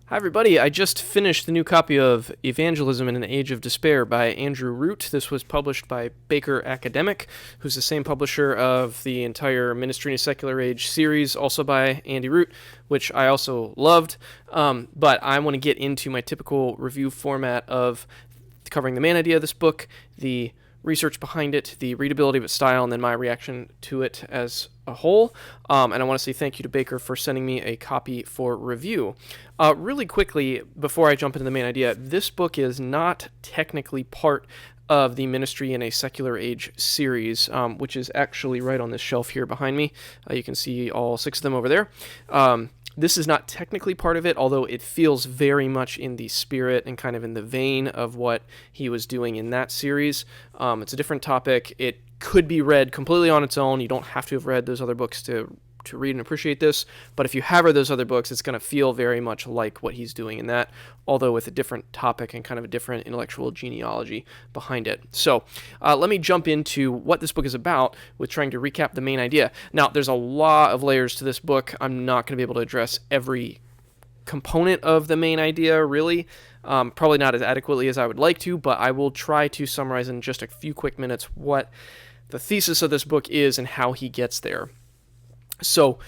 Hi, everybody. I just finished the new copy of Evangelism in an Age of Despair by Andrew Root. This was published by Baker Academic, who's the same publisher of the entire Ministry in a Secular Age series, also by Andy Root, which I also loved. But I want to get into my typical review format of covering the main idea of this book, the research behind it, the readability of its style, and then my reaction to it as a whole. And I want to say thank you to Baker for sending me a copy for review. Really quickly, before I jump into the main idea, this book is not technically part of the Ministry in a Secular Age series, which is actually right on this shelf here behind me. You can see all 6 of them over there. This is not technically part of it, although it feels very much in the spirit and kind of in the vein of what he was doing in that series. It's a different topic. It could be read completely on its own. You don't have to have read those other books to read and appreciate this, but if you have read those other books, it's going to feel very much like what he's doing in that, although with a different topic and kind of a different intellectual genealogy behind it. So let me jump into what this book is about with trying to recap the main idea. Now, there's a lot of layers to this book. I'm not going to be able to address every component of the main idea, really. Probably not as adequately as I would like to, but I will try to summarize in just a few quick minutes what the thesis of this book is and how he gets there. So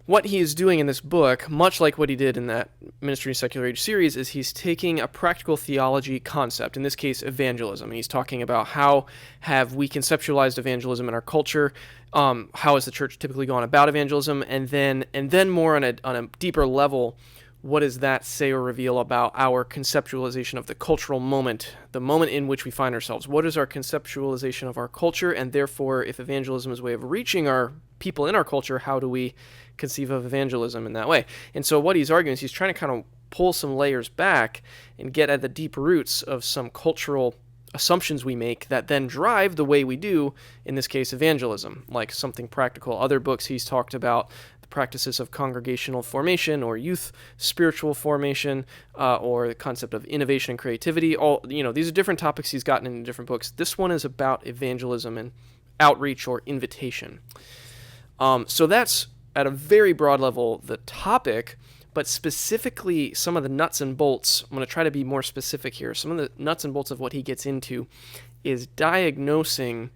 what he is doing in this book, much like what he did in that Ministry in Secular Age series, is he's taking a practical theology concept, in this case evangelism, and he's talking about how have we conceptualized evangelism in our culture, how has the church typically gone about evangelism, and then more on a deeper level, what does that say or reveal about our conceptualization of the cultural moment, the moment in which we find ourselves? What is our conceptualization of our culture? And therefore, if evangelism is a way of reaching our people in our culture, how do we conceive of evangelism in that way? And so what he's arguing is he's trying to kind of pull some layers back and get at the deep roots of some cultural assumptions we make that then drive the way we do, in this case, evangelism, like something practical. Other books he's talked about practices of congregational formation or youth spiritual formation, or the concept of innovation and creativity. These are different topics he's gotten into different books. This one is about evangelism and outreach or invitation. So that's at a very broad level the topic, but specifically some of the nuts and bolts. I'm going to try to be more specific here. Some of the nuts and bolts of what he gets into is diagnosing.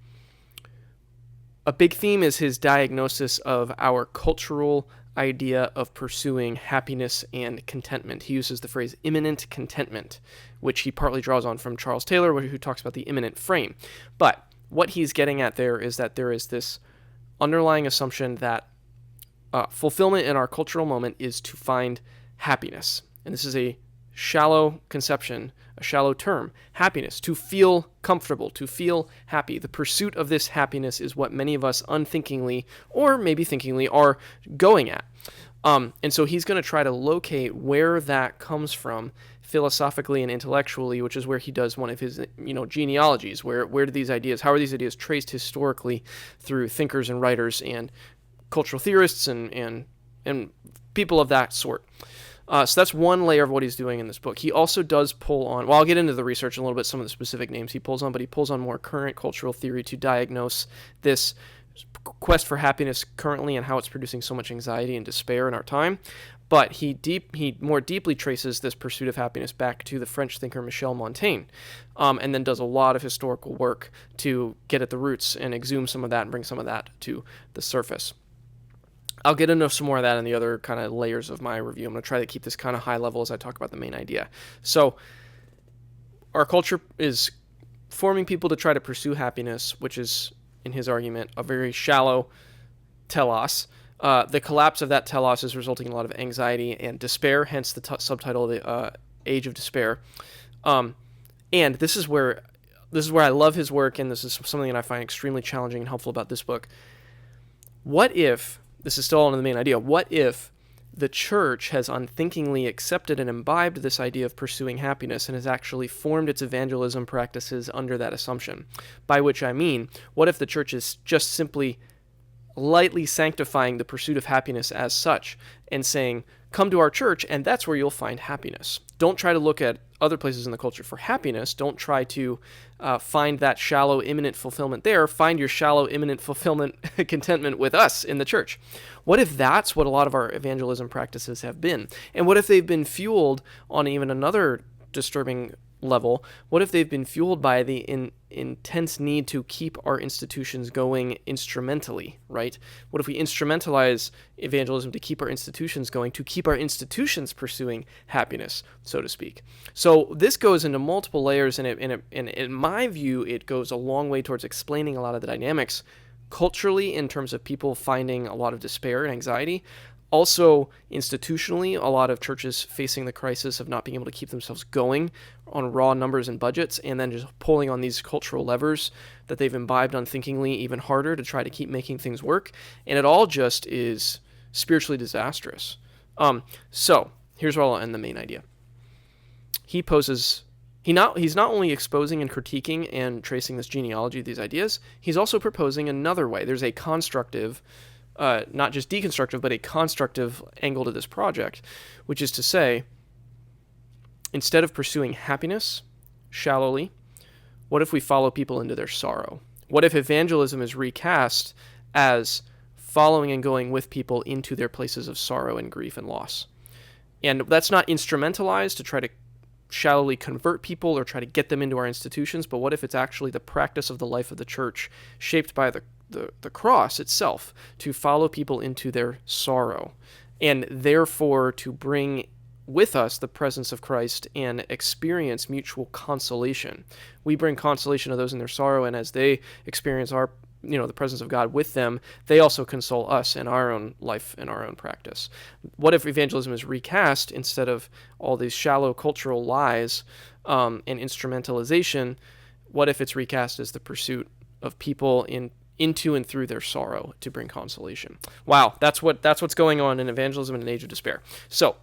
A big theme is his diagnosis of our cultural idea of pursuing happiness and contentment. He uses the phrase imminent contentment, which he partly draws on from Charles Taylor, who talks about the imminent frame. But what he's getting at there is that there is this underlying assumption that fulfillment in our cultural moment is to find happiness. And this is a shallow conception, a shallow term. Happiness, to feel comfortable, to feel happy. The pursuit of this happiness is what many of us unthinkingly, or maybe thinkingly, are going at. And so he's going to try to locate where that comes from philosophically and intellectually, which is where he does one of his genealogies. Where do these ideas, how are these ideas traced historically through thinkers and writers and cultural theorists and people of that sort. So that's one layer of what he's doing in this book. He also does pull on, well, I'll get into the research in a little bit, some of the specific names he pulls on, but he pulls on more current cultural theory to diagnose this quest for happiness currently and how it's producing so much anxiety and despair in our time. But he more deeply traces this pursuit of happiness back to the French thinker Michel Montaigne, and then does a lot of historical work to get at the roots and exhume some of that and bring some of that to the surface. I'll get into some more of that in the other kind of layers of my review. I'm going to try to keep this kind of high level as I talk about the main idea. So our culture is forming people to try to pursue happiness, which is, in his argument, a very shallow telos. The collapse of that telos is resulting in a lot of anxiety and despair, hence the subtitle, The Age of Despair. And this is where I love his work, and this is something that I find extremely challenging and helpful about this book. What if... This is still on the main idea. What if the church has unthinkingly accepted and imbibed this idea of pursuing happiness and has actually formed its evangelism practices under that assumption? By which I mean, what if the church is just simply lightly sanctifying the pursuit of happiness as such and saying come to our church, and that's where you'll find happiness. Don't try to look at other places in the culture for happiness. Don't try to find that shallow, imminent fulfillment there. Find your shallow, imminent fulfillment, contentment with us in the church. What if that's what a lot of our evangelism practices have been? And what if they've been fueled on even another disturbing level? What if they've been fueled by the intense need to keep our institutions going instrumentally, right? What if we instrumentalize evangelism to keep our institutions going, to keep our institutions pursuing happiness, so to speak? So this goes into multiple layers, and in my view, it goes a long way towards explaining a lot of the dynamics culturally in terms of people finding a lot of despair and anxiety. Also, institutionally, a lot of churches facing the crisis of not being able to keep themselves going on raw numbers and budgets, and then just pulling on these cultural levers that they've imbibed unthinkingly even harder to try to keep making things work. And it all just is spiritually disastrous. So here's where I'll end the main idea. He's not only exposing and critiquing and tracing this genealogy of these ideas, he's also proposing another way. There's a constructive, not just deconstructive, but a constructive angle to this project, which is to say, instead of pursuing happiness shallowly, what if we follow people into their sorrow? What if evangelism is recast as following and going with people into their places of sorrow and grief and loss? And that's not instrumentalized to try to shallowly convert people or try to get them into our institutions, but what if it's actually the practice of the life of the church shaped by the cross itself to follow people into their sorrow, and therefore to bring with us the presence of Christ and experience mutual consolation. We bring consolation to those in their sorrow, and as they experience the presence of God with them, they also console us in our own life and our own practice. What if evangelism is recast instead of all these shallow cultural lies and instrumentalization? What if it's recast as the pursuit of people into and through their sorrow to bring consolation? Wow, that's what's going on in evangelism in an age of despair. So,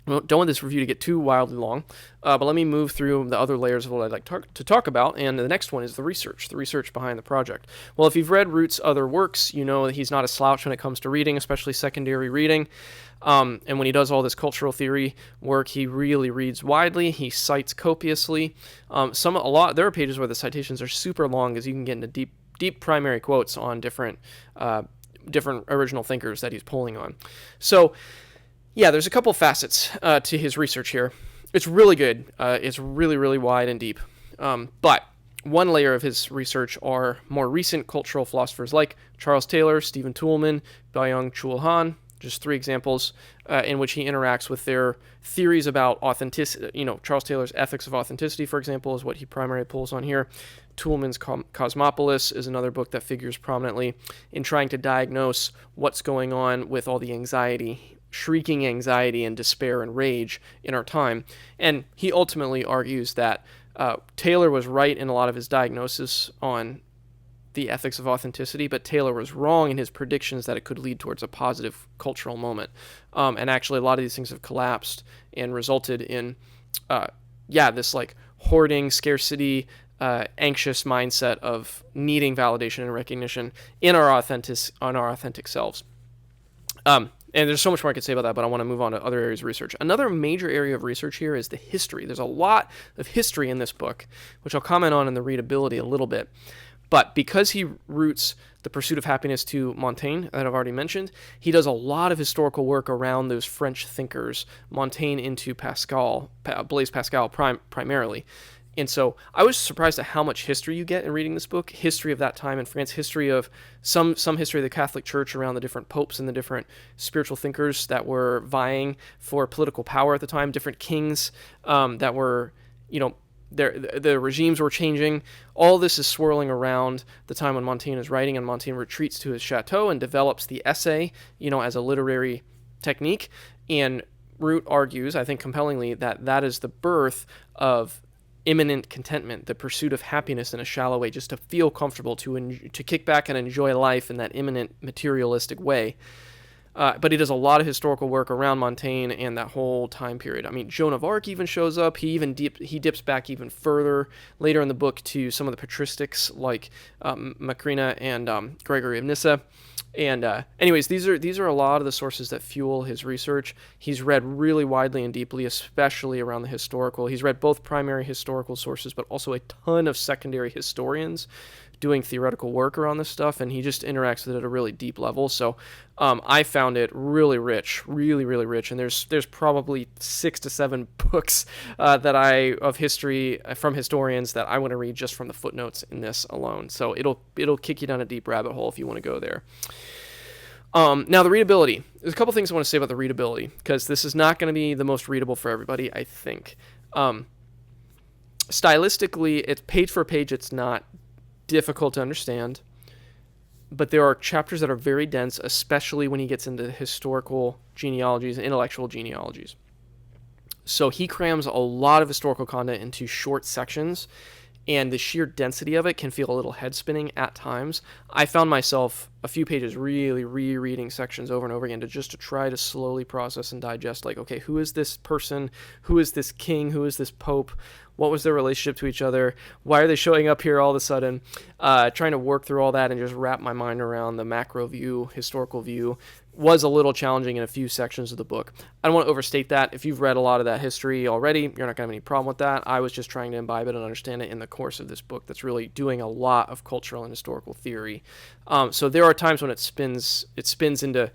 don't want this review to get too wildly long, but let me move through the other layers of what I'd like to talk about, and the next one is the research behind the project. Well, if you've read Root's other works, you know that he's not a slouch when it comes to reading, especially secondary reading, and when he does all this cultural theory work, he really reads widely, he cites copiously. There are pages where the citations are super long, as you can get into deep primary quotes on different original thinkers that he's pulling on. So, yeah, there's a couple facets to his research here. It's really good. It's really, really wide and deep. But one layer of his research are more recent cultural philosophers like Charles Taylor, Stephen Toulmin, Byung-Chul Han, just three examples in which he interacts with their theories about authenticity. Charles Taylor's Ethics of Authenticity, for example, is what he primarily pulls on here. Toulmin's Cosmopolis is another book that figures prominently in trying to diagnose what's going on with all the anxiety, shrieking anxiety and despair and rage in our time. And he ultimately argues that Taylor was right in a lot of his diagnosis on the ethics of authenticity, but Taylor was wrong in his predictions that it could lead towards a positive cultural moment. And actually, a lot of these things have collapsed and resulted in, this like hoarding, scarcity, anxious mindset of needing validation and recognition in our authentic selves. And there's so much more I could say about that, but I want to move on to other areas of research. Another major area of research here is the history. There's a lot of history in this book, which I'll comment on in the readability a little bit. But because he roots the pursuit of happiness to Montaigne, that I've already mentioned, he does a lot of historical work around those French thinkers, Montaigne into Blaise Pascal primarily. And so I was surprised at how much history you get in reading this book, history of that time in France, history of some history of the Catholic Church around the different popes and the different spiritual thinkers that were vying for political power at the time, different kings that were, the regimes were changing. All this is swirling around the time when Montaigne is writing, and Montaigne retreats to his chateau and develops the essay, as a literary technique. And Root argues, I think compellingly, that is the birth of imminent contentment, the pursuit of happiness in a shallow way, just to feel comfortable, to kick back and enjoy life in that imminent materialistic way. But he does a lot of historical work around Montaigne and that whole time period. I mean, Joan of Arc even shows up. He dips back even further later in the book to some of the patristics like Macrina and Gregory of Nyssa. And anyways, these are a lot of the sources that fuel his research. He's read really widely and deeply, especially around the historical. He's read both primary historical sources, but also a ton of secondary historians doing theoretical work around this stuff, and he just interacts with it at a really deep level. So I found it really rich, really, really rich. And there's probably 6 to 7 books of history from historians that I want to read just from the footnotes in this alone. So it'll kick you down a deep rabbit hole if you want to go there. Now, the readability. There's a couple things I want to say about the readability, because this is not going to be the most readable for everybody, I think. Stylistically, it's page for page, it's not difficult to understand, but there are chapters that are very dense, especially when he gets into historical genealogies and intellectual genealogies. So he crams a lot of historical content into short sections, and the sheer density of it can feel a little head-spinning at times. I found myself a few pages really rereading sections over and over again to try to slowly process and digest, like, okay, who is this person? Who is this king? Who is this pope? What was their relationship to each other? Why are they showing up here all of a sudden? Trying to work through all that and just wrap my mind around the macro view, historical view, was a little challenging in a few sections of the book. I don't want to overstate that. If you've read a lot of that history already, you're not going to have any problem with that. I was just trying to imbibe it and understand it in the course of this book that's really doing a lot of cultural and historical theory. So there are times when it spins into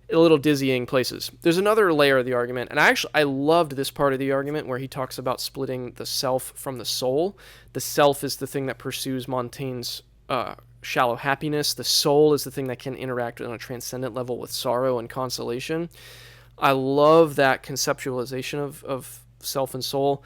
a little dizzying places. There's another layer of the argument, and I loved this part of the argument where he talks about splitting the self from the soul. The self is the thing that pursues Montaigne's shallow happiness. The soul is the thing that can interact on a transcendent level with sorrow and consolation. I love that conceptualization of self and soul.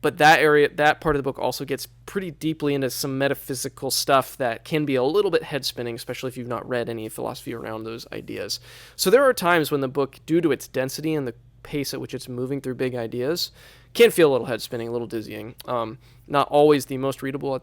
But that part of the book also gets pretty deeply into some metaphysical stuff that can be a little bit head-spinning, especially if you've not read any philosophy around those ideas. So there are times when the book, due to its density and the pace at which it's moving through big ideas, can feel a little head-spinning, a little dizzying. Not always the most readable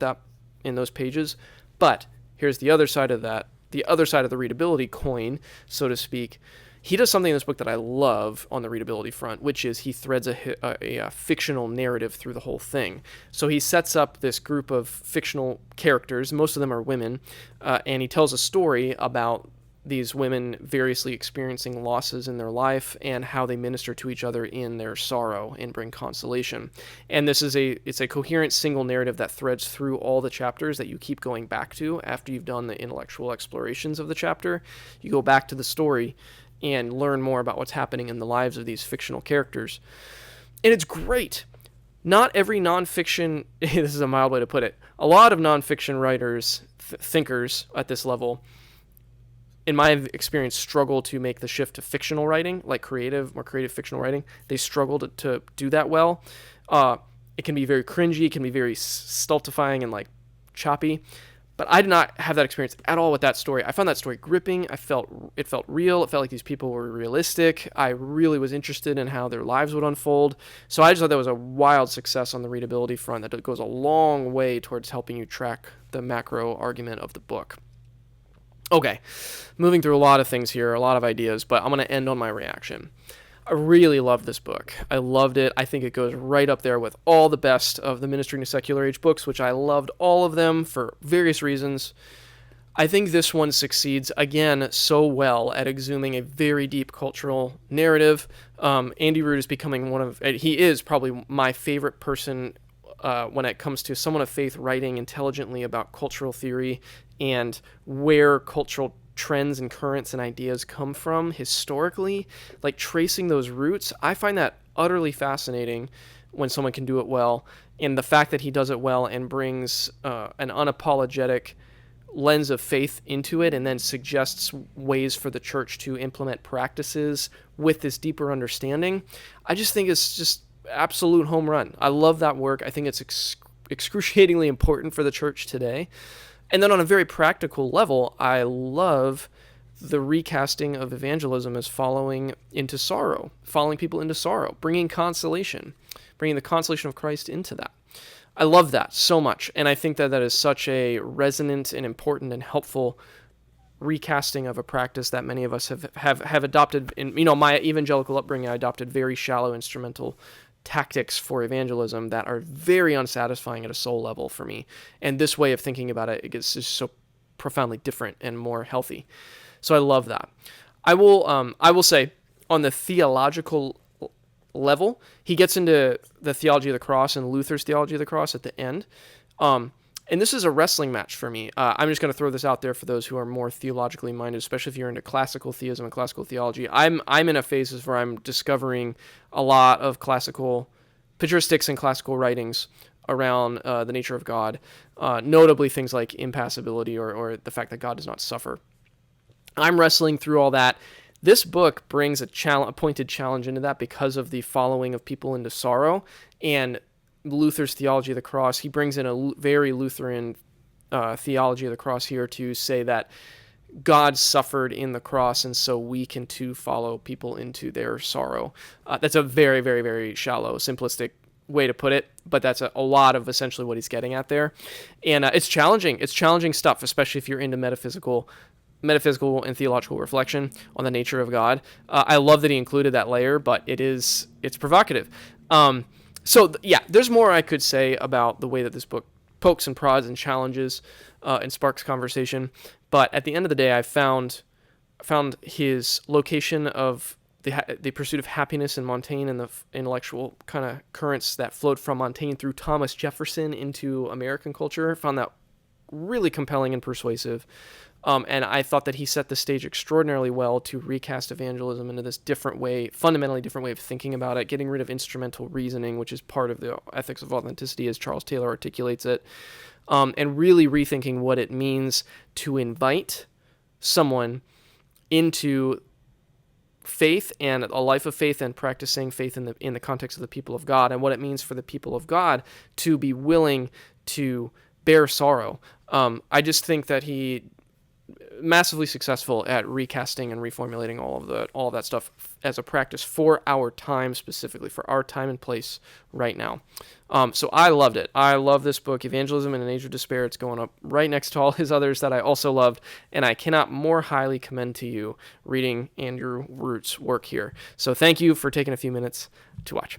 in those pages, but here's the other side of that, the other side of the readability coin, so to speak. He does something in this book that I love on the readability front, which is he threads a fictional narrative through the whole thing. So he sets up this group of fictional characters, most of them are women, and he tells a story about these women variously experiencing losses in their life and how they minister to each other in their sorrow and bring consolation. And it's a coherent single narrative that threads through all the chapters that you keep going back to after you've done the intellectual explorations of the chapter. You go back to the story and learn more about what's happening in the lives of these fictional characters. And it's great. Not every nonfiction, this is a mild way to put it, a lot of nonfiction writers, thinkers at this level, in my experience, struggle to make the shift to fictional writing, like more creative fictional writing. They struggle to do that well. It can be very cringy, it can be very stultifying and like choppy. But I did not have that experience at all with that story. I found that story gripping. It felt real. It felt like these people were realistic. I really was interested in how their lives would unfold. So I just thought that was a wild success on the readability front that goes a long way towards helping you track the macro argument of the book. Okay, moving through a lot of things here, a lot of ideas, but I'm going to end on my reaction. I really loved this book. I loved it. I think it goes right up there with all the best of the Ministry in a Secular Age books, which I loved all of them for various reasons. I think this one succeeds, again, so well at exhuming a very deep cultural narrative. Andy Root is becoming he is probably my favorite person when it comes to someone of faith writing intelligently about cultural theory and where cultural trends and currents and ideas come from historically, like tracing those roots. I find that utterly fascinating when someone can do it well, and the fact that he does it well and brings an unapologetic lens of faith into it and then suggests ways for the church to implement practices with this deeper understanding, I just think it's just absolute home run. I love that work. I think it's excruciatingly important for the church today. And then on a very practical level, I love the recasting of evangelism as following people into sorrow, bringing the consolation of Christ into that. I love that so much, and I think that is such a resonant and important and helpful recasting of a practice that many of us have adopted. In my evangelical upbringing, I adopted very shallow instrumental tactics for evangelism that are very unsatisfying at a soul level for me. And this way of thinking about it is just so profoundly different and more healthy. So I love that. I will say, on the theological level, he gets into the theology of the cross and Luther's theology of the cross at the end. And this is a wrestling match for me. I'm just going to throw this out there for those who are more theologically minded, especially if you're into classical theism and classical theology. I'm in a phase where I'm discovering a lot of classical patristics and classical writings around the nature of God, notably things like impassibility or the fact that God does not suffer. I'm wrestling through all that. This book brings a pointed challenge into that because of the following of people into sorrow and Luther's theology of the cross. He brings in a very Lutheran theology of the cross here to say that God suffered in the cross, and so we can too follow people into their sorrow. That's a very, very, very shallow, simplistic way to put it, but that's a lot of essentially what he's getting at there. And it's challenging. It's challenging stuff, especially if you're into metaphysical and theological reflection on the nature of God. I love that he included that layer, but it's provocative. There's more I could say about the way that this book pokes and prods and challenges and sparks conversation. But at the end of the day, I found his location of the pursuit of happiness in Montaigne and the intellectual kind of currents that flowed from Montaigne through Thomas Jefferson into American culture. Found that really compelling and persuasive. And I thought that he set the stage extraordinarily well to recast evangelism into this fundamentally different way of thinking about it, getting rid of instrumental reasoning, which is part of the ethics of authenticity as Charles Taylor articulates it, and really rethinking what it means to invite someone into faith and a life of faith and practicing faith in the context of the people of God, and what it means for the people of God to be willing to bear sorrow. I just think that he massively successful at recasting and reformulating all of that stuff as a practice for our time, specifically for our time and place right now. So I loved it. I love this book, Evangelism in an Age of Despair. It's going up right next to all his others that I also loved, and I cannot more highly commend to you reading Andrew Root's work here. So thank you for taking a few minutes to watch.